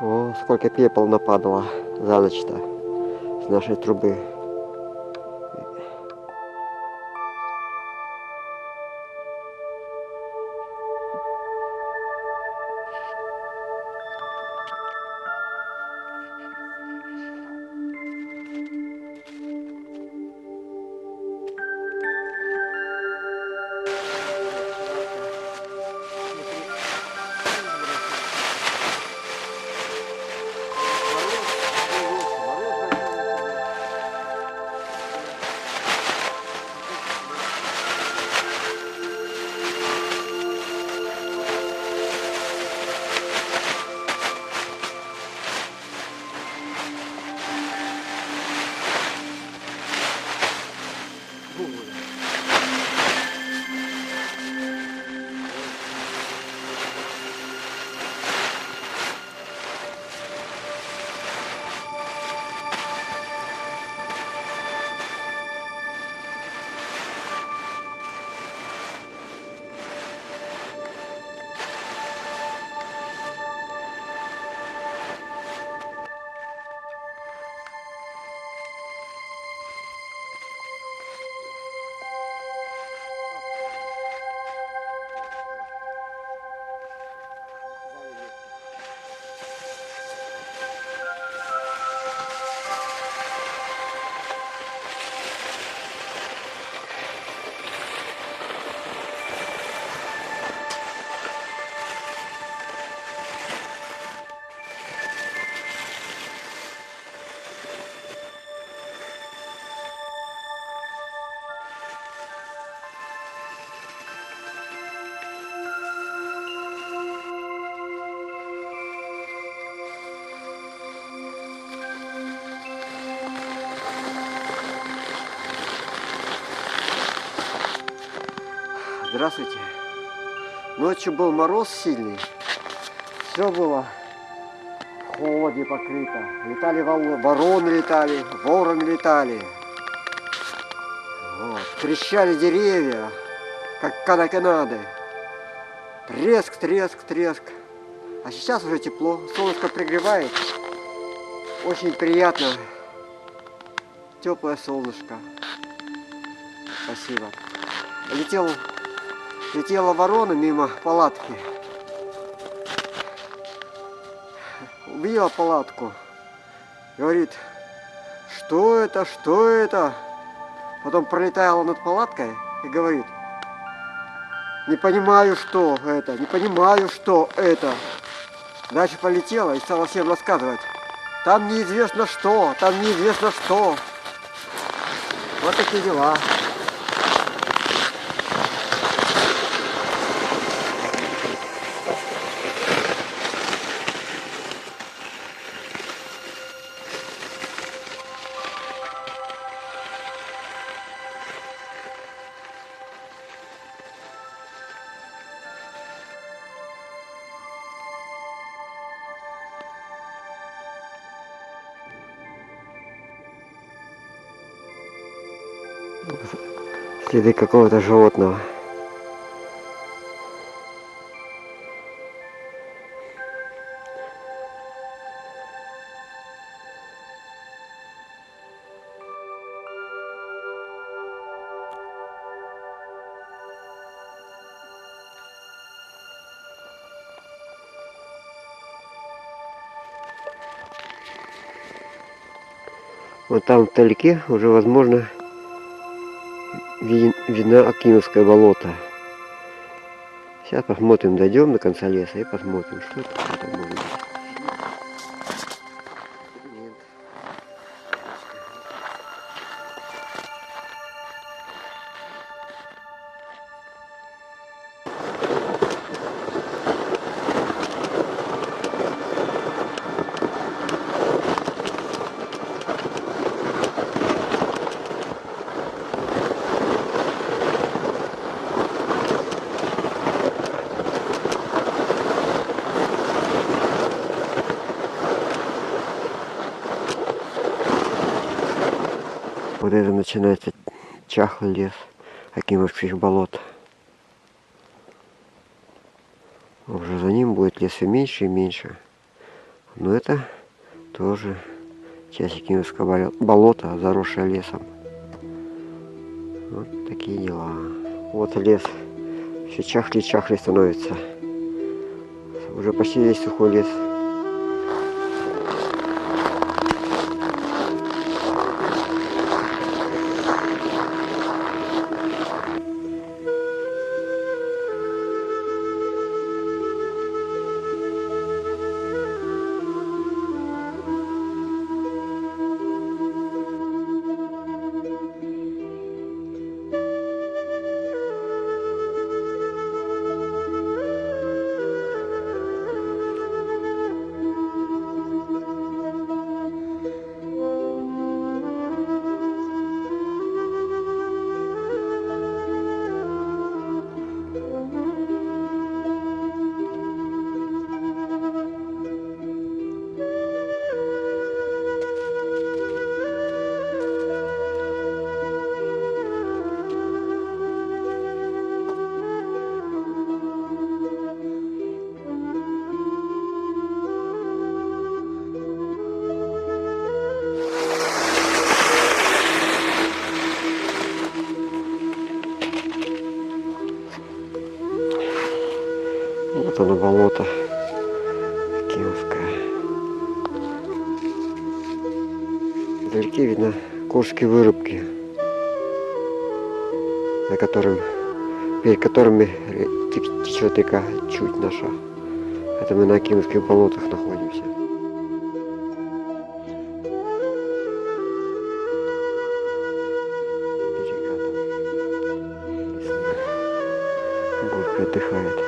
О, сколько пепла нападало за ночь-то с нашей трубы. Здравствуйте. Ночью был мороз сильный. Все было в холоде покрыто. Летали вороны, летали, вороны летали. Вот. Трещали деревья, как канаты. Треск, треск, треск. А сейчас уже тепло. Солнышко пригревает. Очень приятно. Теплое солнышко. Спасибо. Летела ворона мимо палатки. Увидела палатку. Говорит, что это, что это? Потом пролетала над палаткой и говорит, не понимаю, что это, не понимаю, что это. Дальше полетела и стала всем рассказывать. Там неизвестно что, там неизвестно что. Вот такие дела. Следы какого-то животного. Вот там вдалеке уже возможно видно Акимовское болото. Сейчас посмотрим, дойдем до конца леса и посмотрим, что это может быть. Вот это начинается чахлый лес Акимовских болот. Уже за ним будет лес все меньше и меньше. Но это тоже часть Якимовского болота, заросшее лесом. Вот такие дела. Вот лес. Все чахли-чахли становится. Уже почти весь сухой лес. Вот оно болото Киевское. Вдалеке видно Курские вырубки, перед которыми течет река Чуть наша. Это мы на Киевских болотах находимся. Берега там. Гулька отдыхает.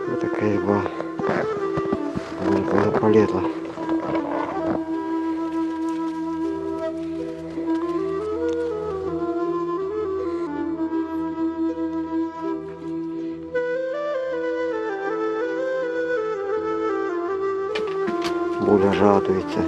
Вот такая была. Она полезла. Буля радуется.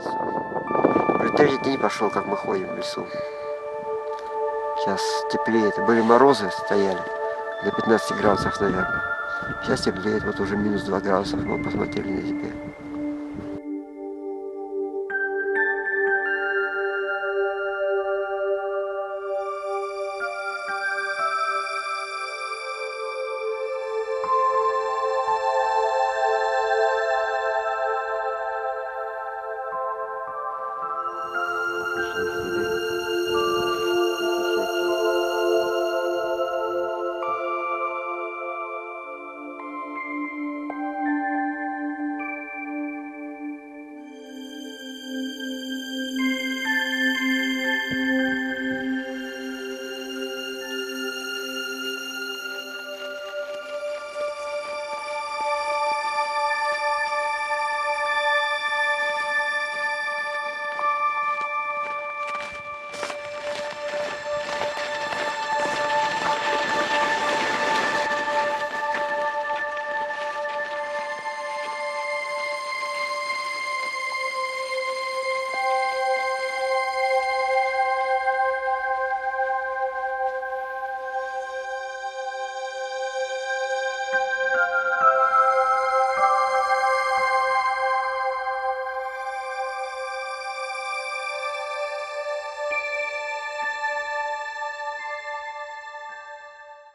Уже третий день пошел, как мы ходим в лесу. Сейчас теплеет. Были морозы, стояли до 15 градусов, наверное. Сейчас теплеет, вот уже -2 градуса. Мы посмотрели на теперь.